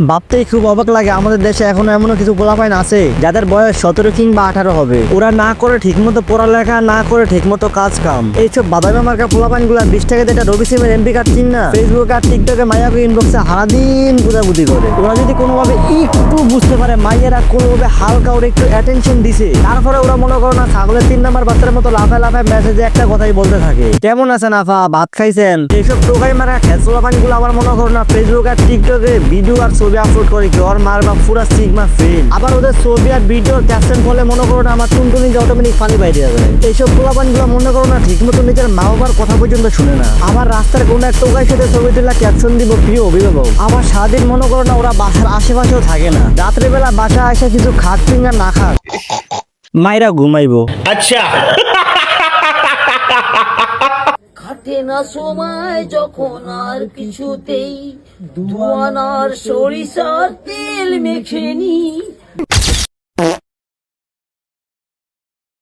ভাবতেই খুব অবাক লাগে আমাদের দেশে এখনো এমন কিছু পোলাপাইন আছে যাদের বয়স 17 কিংবা 18 হবে। ওরা না করে ঠিকমতো পড়ালেখা, না করে ঠিকমতো কাজ কাম। এইসব বাদামি মার্কা পোলাপাইন গুলা 20 টাকা যেটা রবি সিমের এমপি কার্ড কিন না, ফেসবুক আর টিকটকে মাইয়াকে ইনবক্সে সারাদিন বুঝাবুঝি করে। ওরা যদি কোনোভাবে একটু বুঝতে পারে মাইয়েরা কোনোভাবে হালকা ওরা একটু অ্যাটেনশন দিছে, তারপরে ওরা মনে করো না ছাগলের 3 নাম্বার বাচ্চার মতো লাফায় লাফায় মেসেজে একটা কথাই বলতে থাকে, কেমন আছেন আফা, ভাত খাইছেন? এইসব টোকাই মারা খেসলা পানি গুলো আবার মনে করো না ফেসবুক আর টিকটকে ভিডিও আর ছবি আপলোড করে কি ওর মার বা পুরা সিগমা ফেল। আবার ওদের ছবি আর ভিডিওর ক্যাপশন ফলে মনে করো না আমার টুনটুনি যে অটোমেটিক পানি বাইরে যাবে। এইসব পোলাপান গুলো মনে করো না ঠিক মতো নিজের মা বাবার কথা পর্যন্ত শুনে না। আমার রাস্তার কোনো এক টোকাই সাথে ছবি তুলা ক্যাপশন দিব প্রিয় অভিভাবক। আবার সারাদিন মনে করো না ওরা বাসার আশেপাশেও থাকে না, রাত্রেবেলা বাসা আসে কিছু খাট ফিঙ্গার না খাক মাইরা ঘুমাইবো। আচ্ছা কাটে না সময় যখন আর কিছুতেই দুয়ানার সরিষার তেল মেখে নি